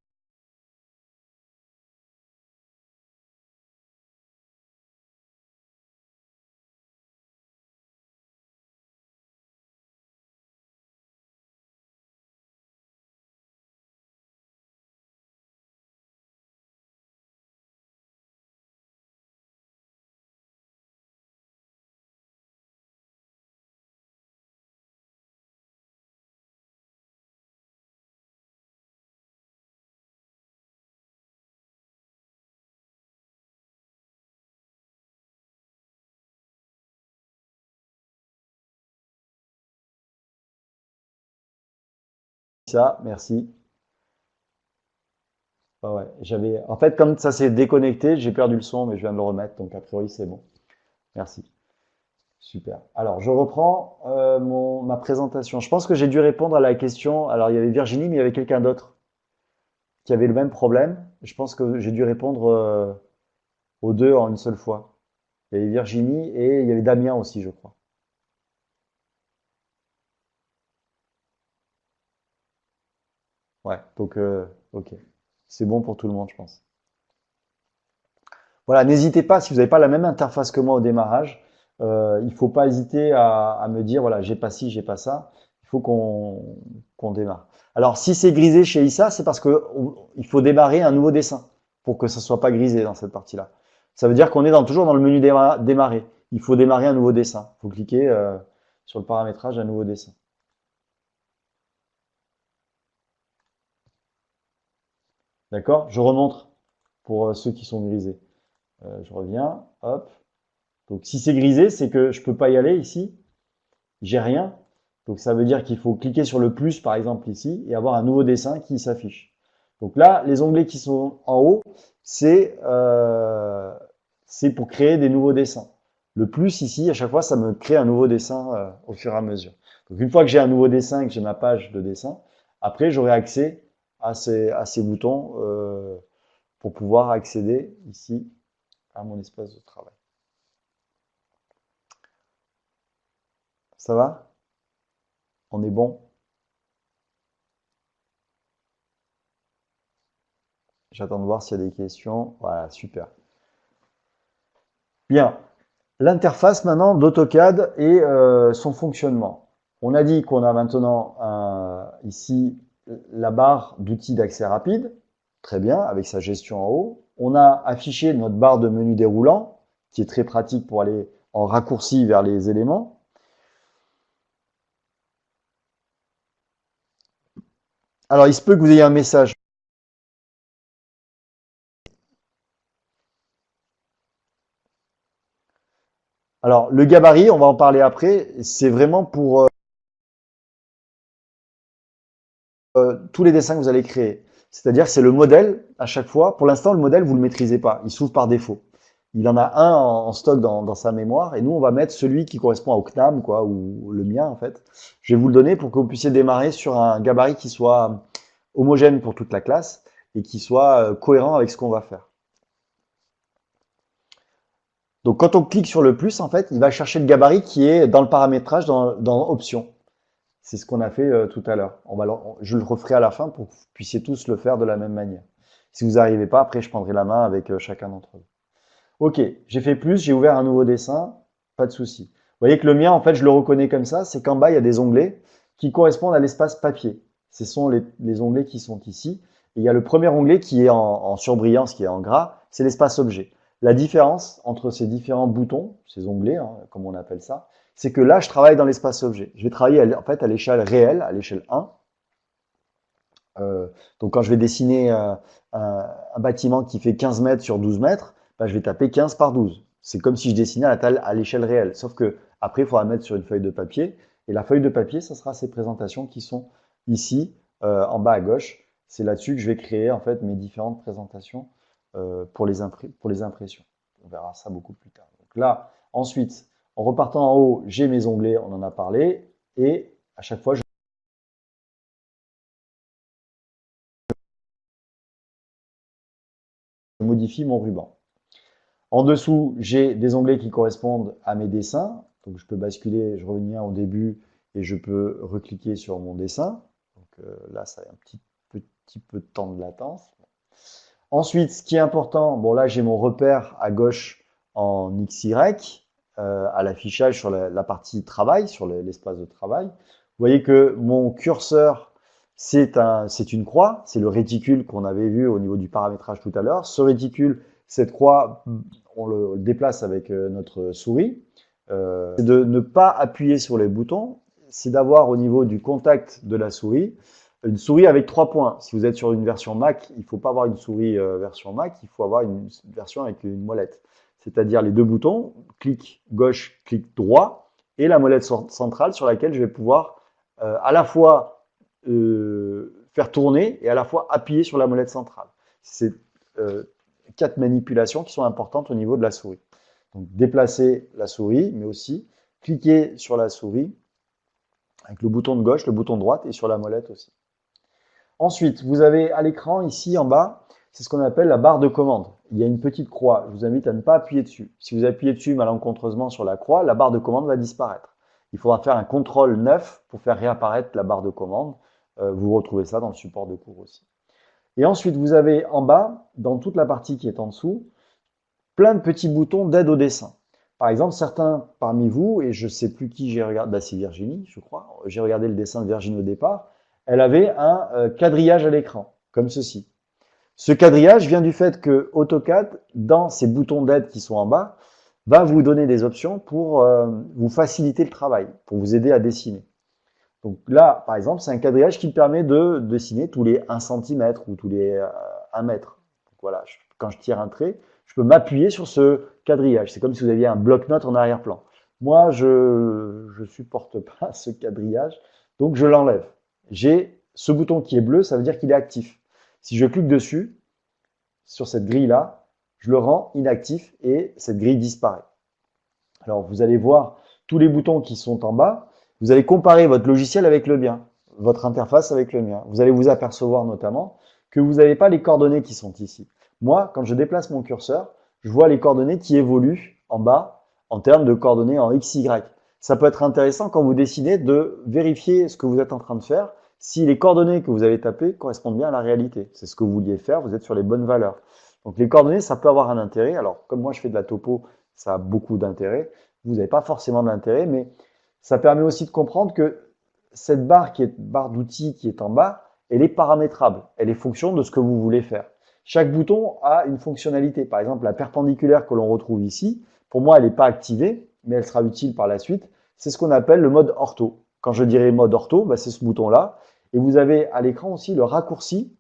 Ça, merci. Ouais. En fait, comme ça s'est déconnecté, j'ai perdu le son, mais je viens de le remettre, donc a priori c'est bon. Merci. Super. Alors, je reprends ma présentation. Je pense que j'ai dû répondre à la question. Alors, il y avait Virginie, mais il y avait quelqu'un d'autre qui avait le même problème. Je pense que j'ai dû répondre aux deux en une seule fois. Il y avait Virginie et il y avait Damien aussi, je crois. Ouais, donc, ok. C'est bon pour tout le monde, je pense. Voilà, n'hésitez pas, si vous n'avez pas la même interface que moi au démarrage, il ne faut pas hésiter à me dire, voilà, j'ai pas ci, j'ai pas ça. Il faut qu'on démarre. Alors, si c'est grisé chez Issa, c'est parce que il faut démarrer un nouveau dessin pour que ça soit pas grisé dans cette partie-là. Ça veut dire qu'on est toujours dans le menu démarrer. Il faut démarrer un nouveau dessin. Il faut cliquer sur le paramétrage un nouveau dessin. D'accord? Je remontre pour ceux qui sont grisés. Je reviens, hop. Donc, si c'est grisé, c'est que je peux pas y aller ici. J'ai rien. Donc ça veut dire qu'il faut cliquer sur le plus, par exemple ici, et avoir un nouveau dessin qui s'affiche. Donc là, les onglets qui sont en haut, c'est pour créer des nouveaux dessins. Le plus ici, à chaque fois, ça me crée un nouveau dessin au fur et à mesure. Donc une fois que j'ai un nouveau dessin et que j'ai ma page de dessin, après j'aurai accès à ces boutons pour pouvoir accéder ici à mon espace de travail. Ça va? On est bon? J'attends de voir s'il y a des questions. Voilà, super. Bien. L'interface maintenant d'AutoCAD et son fonctionnement. On a dit qu'on a maintenant ici la barre d'outils d'accès rapide. Très bien, avec sa gestion en haut. On a affiché notre barre de menu déroulant, qui est très pratique pour aller en raccourci vers les éléments. Alors, il se peut que vous ayez un message. Alors, le gabarit, on va en parler après, c'est vraiment pour tous les dessins que vous allez créer. C'est-à-dire que c'est le modèle à chaque fois. Pour l'instant, le modèle, vous ne le maîtrisez pas. Il s'ouvre par défaut. Il en a un en stock dans sa mémoire et nous, on va mettre celui qui correspond au CNAM, quoi, ou le mien, en fait. Je vais vous le donner pour que vous puissiez démarrer sur un gabarit qui soit homogène pour toute la classe et qui soit cohérent avec ce qu'on va faire. Donc, quand on clique sur le plus, en fait, il va chercher le gabarit qui est dans le paramétrage, dans Options. C'est ce qu'on a fait tout à l'heure. Je le referai à la fin pour que vous puissiez tous le faire de la même manière. Si vous n'arrivez pas, après, je prendrai la main avec chacun d'entre vous. Ok, j'ai fait plus, j'ai ouvert un nouveau dessin, pas de souci. Vous voyez que le mien, en fait, je le reconnais comme ça, c'est qu'en bas, il y a des onglets qui correspondent à l'espace papier. Ce sont les onglets qui sont ici. Et il y a le premier onglet qui est en surbrillance, qui est en gras, c'est l'espace objet. La différence entre ces différents boutons, ces onglets, hein, comme on appelle ça, c'est que là, je travaille dans l'espace objet. Je vais travailler en fait à l'échelle réelle, à l'échelle 1. Donc quand je vais dessiner un bâtiment qui fait 15 mètres sur 12 mètres, bah, je vais taper 15 par 12. C'est comme si je dessinais à l'échelle réelle. Sauf que après, il faudra mettre sur une feuille de papier. Et la feuille de papier, ce sera ces présentations qui sont ici, en bas à gauche. C'est là-dessus que je vais créer en fait mes différentes présentations pour les impressions. On verra ça beaucoup plus tard. Donc là, ensuite, en repartant en haut, j'ai mes onglets, on en a parlé. Et à chaque fois, je modifie mon ruban. En dessous, j'ai des onglets qui correspondent à mes dessins. Donc je peux basculer, je reviens au début et je peux recliquer sur mon dessin. Donc là, ça a un petit peu de temps de latence. Ensuite, ce qui est important, bon là j'ai mon repère à gauche en XY à l'affichage sur la partie travail, sur l'espace de travail. Vous voyez que mon curseur, c'est une croix, c'est le réticule qu'on avait vu au niveau du paramétrage tout à l'heure. Ce réticule, cette croix, on le déplace avec notre souris. C'est de ne pas appuyer sur les boutons, c'est d'avoir au niveau du contact de la souris une souris avec 3 points. Si vous êtes sur une version Mac, il ne faut pas avoir une souris version Mac, il faut avoir une version avec une molette. C'est-à-dire les deux boutons, clic gauche, clic droit, et la molette centrale sur laquelle je vais pouvoir à la fois faire tourner et à la fois appuyer sur la molette centrale. C'est 4 manipulations qui sont importantes au niveau de la souris. Donc déplacer la souris, mais aussi cliquer sur la souris avec le bouton de gauche, le bouton de droite et sur la molette aussi. Ensuite, vous avez à l'écran ici en bas, c'est ce qu'on appelle la barre de commande. Il y a une petite croix, je vous invite à ne pas appuyer dessus. Si vous appuyez dessus malencontreusement sur la croix, la barre de commande va disparaître. Il faudra faire un CTRL 9 pour faire réapparaître la barre de commande. Vous retrouvez ça dans le support de cours aussi. Et ensuite, vous avez en bas, dans toute la partie qui est en dessous, plein de petits boutons d'aide au dessin. Par exemple, certains parmi vous, et je ne sais plus qui j'ai regardé, c'est Virginie, je crois, j'ai regardé le dessin de Virginie au départ, elle avait un quadrillage à l'écran, comme ceci. Ce quadrillage vient du fait que AutoCAD, dans ces boutons d'aide qui sont en bas, va vous donner des options pour vous faciliter le travail, pour vous aider à dessiner. Donc là, par exemple, c'est un quadrillage qui permet de dessiner tous les 1 cm ou tous les 1 mètre. Donc voilà, quand je tire un trait, je peux m'appuyer sur ce quadrillage. C'est comme si vous aviez un bloc-notes en arrière-plan. Moi, je ne supporte pas ce quadrillage, donc je l'enlève. J'ai ce bouton qui est bleu, ça veut dire qu'il est actif. Si je clique dessus, sur cette grille-là, je le rends inactif et cette grille disparaît. Alors, vous allez voir tous les boutons qui sont en bas. Vous allez comparer votre logiciel avec le mien, votre interface avec le mien. Vous allez vous apercevoir notamment que vous n'avez pas les coordonnées qui sont ici. Moi, quand je déplace mon curseur, je vois les coordonnées qui évoluent en bas en termes de coordonnées en X, Y. Ça peut être intéressant quand vous décidez de vérifier ce que vous êtes en train de faire, si les coordonnées que vous avez tapées correspondent bien à la réalité. C'est ce que vous vouliez faire, vous êtes sur les bonnes valeurs. Donc les coordonnées, ça peut avoir un intérêt. Alors, comme moi je fais de la topo, ça a beaucoup d'intérêt. Vous n'avez pas forcément d'intérêt, mais ça permet aussi de comprendre que cette barre qui est barre d'outils qui est en bas, elle est paramétrable. Elle est fonction de ce que vous voulez faire. Chaque bouton a une fonctionnalité. Par exemple, la perpendiculaire que l'on retrouve ici, pour moi, elle n'est pas activée, mais elle sera utile par la suite. C'est ce qu'on appelle le mode ortho. Quand je dirais mode ortho, c'est ce bouton-là. Et vous avez à l'écran aussi le raccourci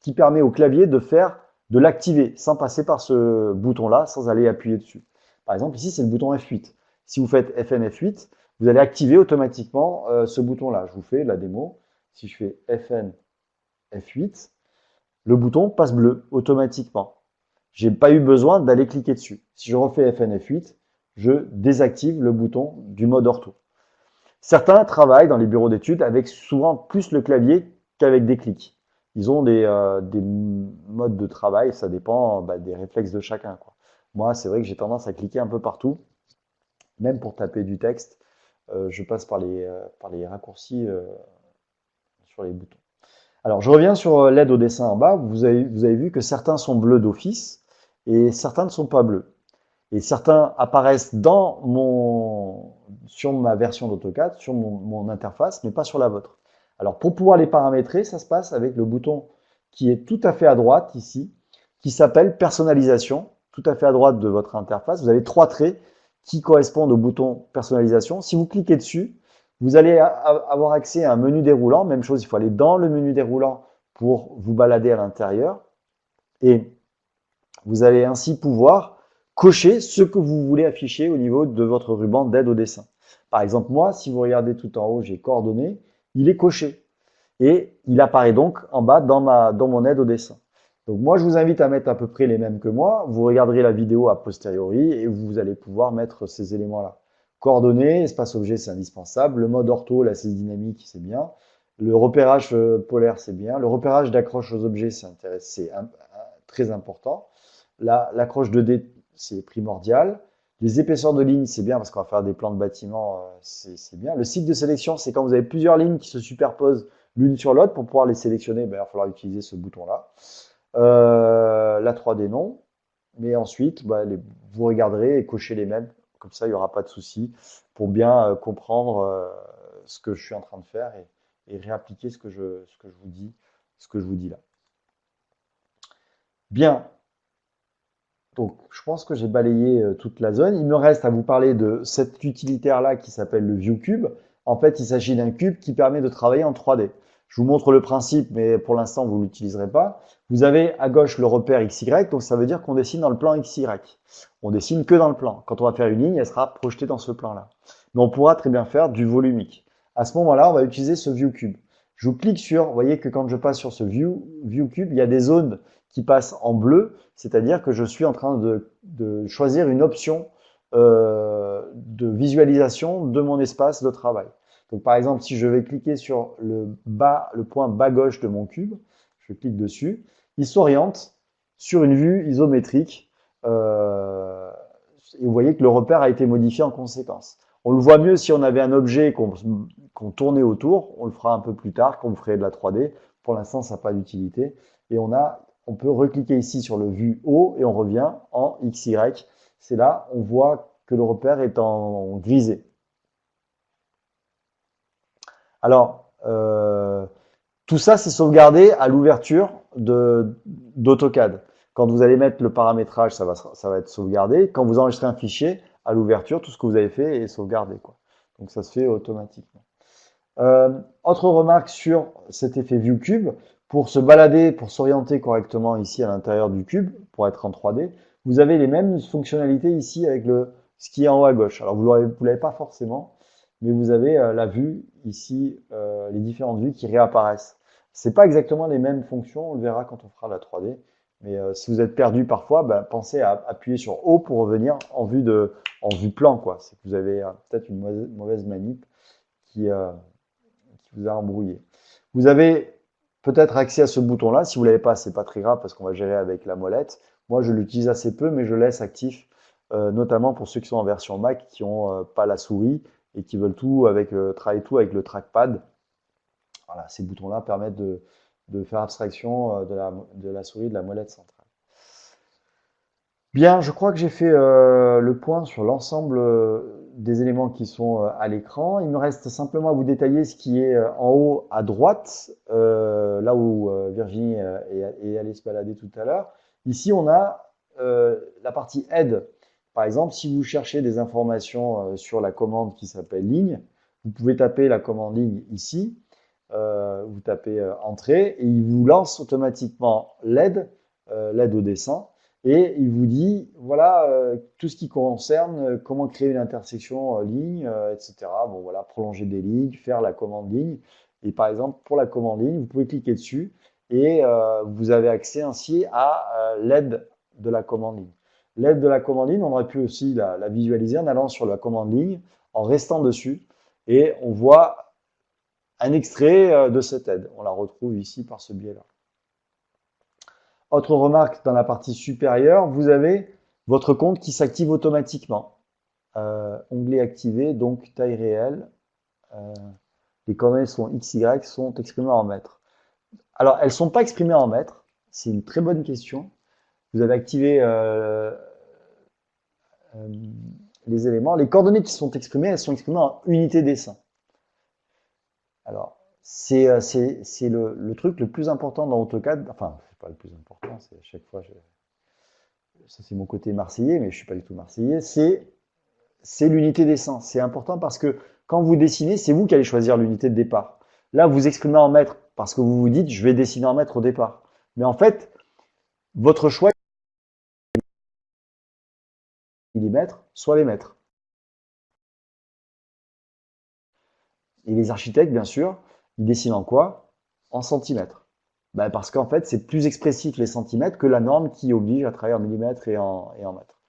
qui permet au clavier de l'activer sans passer par ce bouton-là, sans aller appuyer dessus. Par exemple, ici, c'est le bouton F8. Si vous faites FN F8, vous allez activer automatiquement ce bouton-là. Je vous fais la démo. Si je fais FN F8, le bouton passe bleu automatiquement. Je n'ai pas eu besoin d'aller cliquer dessus. Si je refais FN F8, je désactive le bouton du mode ortho. Certains travaillent dans les bureaux d'études avec souvent plus le clavier qu'avec des clics. Ils ont des modes de travail, ça dépend des réflexes de chacun, quoi. Moi, c'est vrai que j'ai tendance à cliquer un peu partout, même pour taper du texte. Je passe par les raccourcis sur les boutons. Alors, je reviens sur l'aide au dessin en bas. Vous avez vu que certains sont bleus d'office et certains ne sont pas bleus. Et certains apparaissent sur ma version d'AutoCAD, sur mon interface, mais pas sur la vôtre. Alors, pour pouvoir les paramétrer, ça se passe avec le bouton qui est tout à fait à droite ici, qui s'appelle personnalisation, tout à fait à droite de votre interface. Vous avez 3 traits qui correspondent au bouton personnalisation. Si vous cliquez dessus, vous allez avoir accès à un menu déroulant. Même chose, il faut aller dans le menu déroulant pour vous balader à l'intérieur. Et vous allez ainsi pouvoir cocher ce que vous voulez afficher au niveau de votre ruban d'aide au dessin. Par exemple, moi, si vous regardez tout en haut, j'ai coordonnées, il est coché. Et il apparaît donc en bas dans mon aide au dessin. Donc moi, je vous invite à mettre à peu près les mêmes que moi. Vous regarderez la vidéo a posteriori et vous allez pouvoir mettre ces éléments-là. Coordonnées, espace objet, c'est indispensable. Le mode ortho, la saisie dynamique, c'est bien. Le repérage polaire, c'est bien. Le repérage d'accroche aux objets, c'est très important. L'accroche 2D, c'est primordial. Les épaisseurs de lignes, c'est bien parce qu'on va faire des plans de bâtiments, c'est bien. Le cycle de sélection, c'est quand vous avez plusieurs lignes qui se superposent l'une sur l'autre. Pour pouvoir les sélectionner, il va falloir utiliser ce bouton-là. La 3D, non. Mais ensuite, vous regarderez et cochez les mêmes. Comme ça, il n'y aura pas de souci pour bien comprendre ce que je suis en train de faire et réappliquer ce que je vous dis là. Bien. Donc, je pense que j'ai balayé toute la zone. Il me reste à vous parler de cet utilitaire-là qui s'appelle le ViewCube. En fait, il s'agit d'un cube qui permet de travailler en 3D. Je vous montre le principe, mais pour l'instant, vous ne l'utiliserez pas. Vous avez à gauche le repère XY, donc ça veut dire qu'on dessine dans le plan XY. On dessine que dans le plan. Quand on va faire une ligne, elle sera projetée dans ce plan-là. Mais on pourra très bien faire du volumique. À ce moment-là, on va utiliser ce ViewCube. Je vous clique sur, vous voyez que quand je passe sur ce ViewCube, il y a des zones qui passe en bleu, c'est-à-dire que je suis en train de choisir une option de visualisation de mon espace de travail. Donc par exemple, si je vais cliquer sur le point bas gauche de mon cube, je clique dessus, il s'oriente sur une vue isométrique et vous voyez que le repère a été modifié en conséquence. On le voit mieux si on avait un objet qu'on tournait autour, on le fera un peu plus tard quand on ferait de la 3D. Pour l'instant, ça n'a pas d'utilité. Et on peut recliquer ici sur le vue haut et on revient en XY. C'est là, on voit que le repère est en grisé. Alors, tout ça, c'est sauvegardé à l'ouverture d'AutoCAD. Quand vous allez mettre le paramétrage, ça va être sauvegardé. Quand vous enregistrez un fichier, à l'ouverture, tout ce que vous avez fait est sauvegardé, quoi. Donc ça se fait automatiquement. Autre remarque sur cet effet View Cube, pour se balader, pour s'orienter correctement ici à l'intérieur du cube, pour être en 3D, vous avez les mêmes fonctionnalités ici avec ce qui est en haut à gauche. Alors vous l'avez pas forcément, mais vous avez la vue ici, les différentes vues qui réapparaissent. C'est pas exactement les mêmes fonctions, on le verra quand on fera la 3D. Mais si vous êtes perdu parfois, ben, pensez à appuyer sur haut pour revenir en vue plan, quoi. C'est que vous avez peut-être une mauvaise manip qui vous a embrouillé. Vous avez peut-être accès à ce bouton-là. Si vous l'avez pas, c'est pas très grave parce qu'on va gérer avec la molette. Moi, je l'utilise assez peu, mais je le laisse actif, notamment pour ceux qui sont en version Mac, qui ont pas la souris et qui veulent travailler tout avec le trackpad. Voilà, ces boutons-là permettent de faire abstraction de la souris, de la molette centrale. Bien, je crois que j'ai fait le point sur l'ensemble des éléments qui sont à l'écran. Il me reste simplement à vous détailler ce qui est en haut à droite, là où Virginie est allée se balader tout à l'heure. Ici, on a la partie aide. Par exemple, si vous cherchez des informations sur la commande qui s'appelle ligne, vous pouvez taper la commande ligne ici. Vous tapez entrée et il vous lance automatiquement l'aide, l'aide au dessin. Et il vous dit, voilà, tout ce qui concerne comment créer une intersection ligne, etc. Bon, voilà, prolonger des lignes, faire la commande ligne. Et par exemple, pour la commande ligne, vous pouvez cliquer dessus et vous avez accès ainsi à l'aide de la commande ligne. L'aide de la commande ligne, on aurait pu aussi la visualiser en allant sur la commande ligne, en restant dessus, et on voit un extrait de cette aide. On la retrouve ici par ce biais-là. Autre remarque, dans la partie supérieure, vous avez votre compte qui s'active automatiquement. Onglet activé, donc taille réelle. Les coordonnées sont XY, sont exprimées en mètres. Alors, elles ne sont pas exprimées en mètres. C'est une très bonne question. Vous avez activé les éléments. Les coordonnées qui sont exprimées, elles sont exprimées en unités dessin. Alors, c'est le truc le plus important dans AutoCAD. Enfin, c'est pas le plus important, c'est à chaque fois, ça c'est mon côté marseillais, mais je suis pas du tout marseillais. C'est l'unité dessin. C'est important parce que quand vous dessinez, c'est vous qui allez choisir l'unité de départ. Là, vous exprimez en mètres parce que vous vous dites, je vais dessiner en mètres au départ. Mais en fait, votre choix est millimètres, soit les mètres. Et les architectes, bien sûr, ils dessinent en quoi? En centimètres. Ben parce qu'en fait, c'est plus expressif les centimètres que la norme qui oblige à travailler en millimètres et en mètres.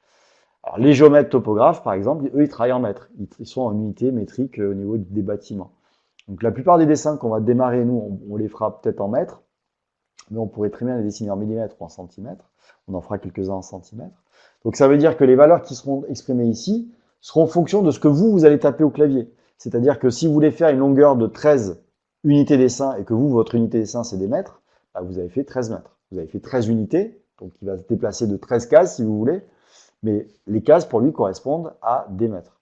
Alors, les géomètres topographes, par exemple, eux, ils travaillent en mètres. Ils sont en unité métrique au niveau des bâtiments. Donc, la plupart des dessins qu'on va démarrer, nous, on les fera peut-être en mètres, mais on pourrait très bien les dessiner en millimètres ou en centimètres. On en fera quelques-uns en centimètres. Donc, ça veut dire que les valeurs qui seront exprimées ici seront en fonction de ce que vous allez taper au clavier. C'est-à-dire que si vous voulez faire une longueur de 13 unités dessin et que votre unité dessin, c'est des mètres, bah, vous avez fait 13 mètres. Vous avez fait 13 unités, donc il va se déplacer de 13 cases, si vous voulez. Mais les cases, pour lui, correspondent à des mètres.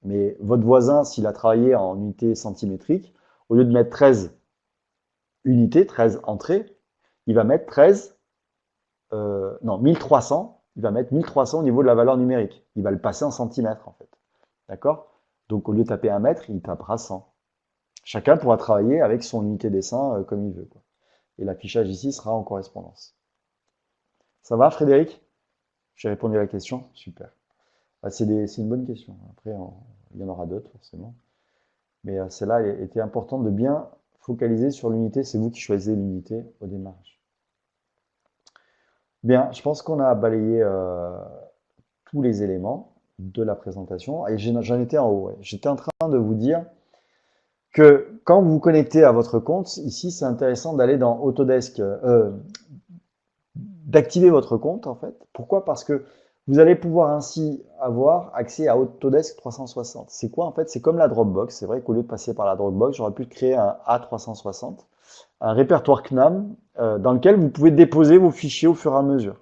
Mais votre voisin, s'il a travaillé en unités centimétriques, au lieu de mettre 13 unités, 13 entrées, il va mettre 1300, il va mettre 1300 au niveau de la valeur numérique. Il va le passer en centimètres, en fait. D'accord? Donc, au lieu de taper 1 mètre, il tapera 100. Chacun pourra travailler avec son unité dessin comme il veut, quoi. Et l'affichage ici sera en correspondance. Ça va, Frédéric? J'ai répondu à la question? Super. Ah, c'est une bonne question. Après, il y en aura d'autres, forcément. Mais celle-là était importante de bien focaliser sur l'unité. C'est vous qui choisissez l'unité au démarrage. Bien, je pense qu'on a balayé tous les éléments de la présentation et j'en étais en haut. Ouais. J'étais en train de vous dire que quand vous vous connectez à votre compte, ici, c'est intéressant d'aller dans Autodesk, d'activer votre compte en fait. Pourquoi? Parce que vous allez pouvoir ainsi avoir accès à Autodesk 360. C'est quoi en fait? C'est comme la Dropbox. C'est vrai qu'au lieu de passer par la Dropbox, j'aurais pu créer un A360, un répertoire CNAM dans lequel vous pouvez déposer vos fichiers au fur et à mesure.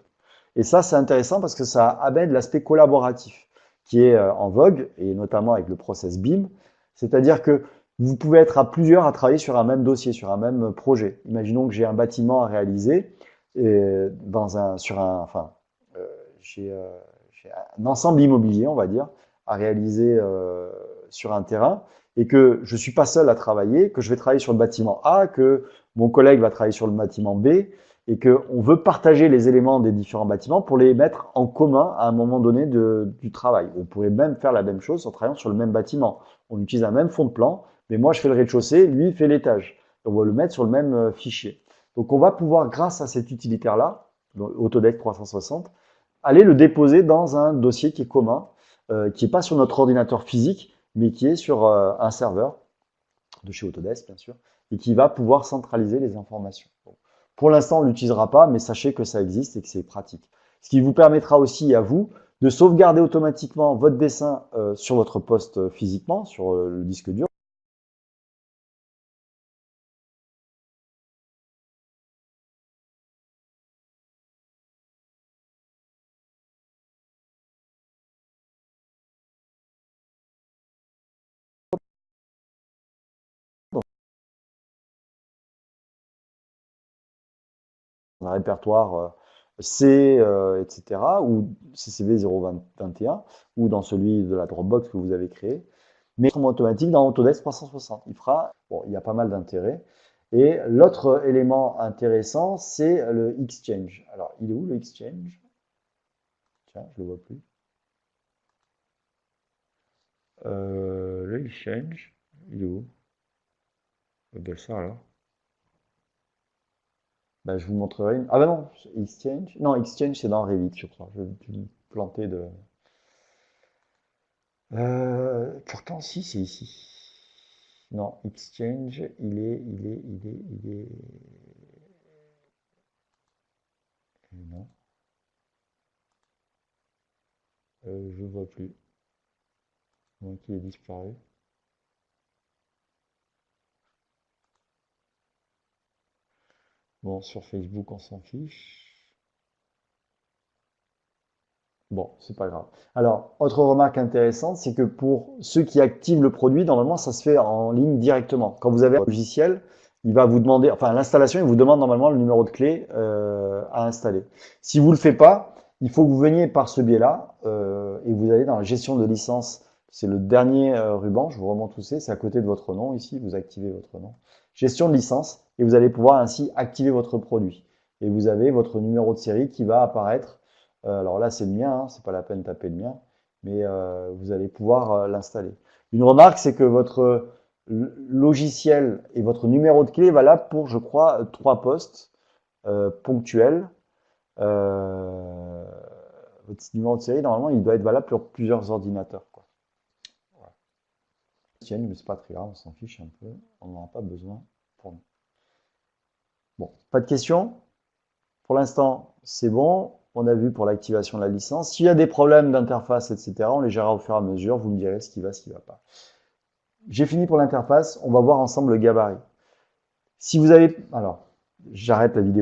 Et ça, c'est intéressant parce que ça amène l'aspect collaboratif qui est en vogue, et notamment avec le process BIM. C'est-à-dire que vous pouvez être à plusieurs à travailler sur un même dossier, sur un même projet. Imaginons que j'ai un bâtiment à réaliser enfin, euh, j'ai un ensemble immobilier, on va dire, à réaliser sur un terrain, et que je suis pas seul à travailler, que je vais travailler sur le bâtiment A, que mon collègue va travailler sur le bâtiment B, et qu'on veut partager les éléments des différents bâtiments pour les mettre en commun à un moment donné du travail. On pourrait même faire la même chose en travaillant sur le même bâtiment. On utilise un même fond de plan, mais moi je fais le rez-de-chaussée, lui il fait l'étage. On va le mettre sur le même fichier. Donc on va pouvoir, grâce à cet utilitaire-là, Autodesk 360, aller le déposer dans un dossier qui est commun, qui n'est pas sur notre ordinateur physique, mais qui est sur un serveur de chez Autodesk, bien sûr, et qui va pouvoir centraliser les informations. Bon. Pour l'instant, on ne l'utilisera pas, mais sachez que ça existe et que c'est pratique. Ce qui vous permettra aussi à vous de sauvegarder automatiquement votre dessin sur votre poste physiquement, sur le disque dur. Un répertoire C, etc., ou CCV 021, ou dans celui de la Dropbox que vous avez créé, mais automatique dans Autodesk 360. Il fera, bon, il y a pas mal d'intérêt. Et l'autre élément intéressant, c'est le Exchange. Alors, il est où le Exchange? Tiens, je le vois plus. Le Exchange, il est où? Ben ça alors. Ben, je vous montrerai une. Ah ben non, Exchange. Non, Exchange, c'est dans Revit, je crois. Je vais me planter de. Pourtant, si, c'est ici. Non, Exchange, il est. Non, je vois plus. Donc, il est disparu. Bon, sur Facebook, on s'en fiche. Bon, c'est pas grave. Alors, autre remarque intéressante, c'est que pour ceux qui activent le produit, normalement, ça se fait en ligne directement. Quand vous avez un logiciel, il va vous demander, enfin, l'installation, il vous demande normalement le numéro de clé à installer. Si vous le faites pas, il faut que vous veniez par ce biais-là et vous allez dans la gestion de licence. C'est le dernier ruban, je vous remonte où c'est à côté de votre nom ici, vous activez votre nom. Gestion de licence et vous allez pouvoir ainsi activer votre produit. Et vous avez votre numéro de série qui va apparaître alors là, c'est le mien, hein, c'est pas la peine de taper le mien, mais vous allez pouvoir l'installer. Une remarque, c'est que votre logiciel et votre numéro de clé est valable pour, je crois, 3 postes ponctuels. Euh, votre numéro de série, normalement, il doit être valable pour plusieurs ordinateurs, quoi. Voilà. Tiens, mais c'est pas très grave, on s'en fiche un peu, on n'en a pas besoin pour nous. Bon, pas de questions? Pour l'instant, c'est bon. On a vu pour l'activation de la licence. S'il y a des problèmes d'interface, etc., on les gérera au fur et à mesure. Vous me direz ce qui va, ce qui ne va pas. J'ai fini pour l'interface. On va voir ensemble le gabarit. Si vous avez... Alors, j'arrête la vidéo.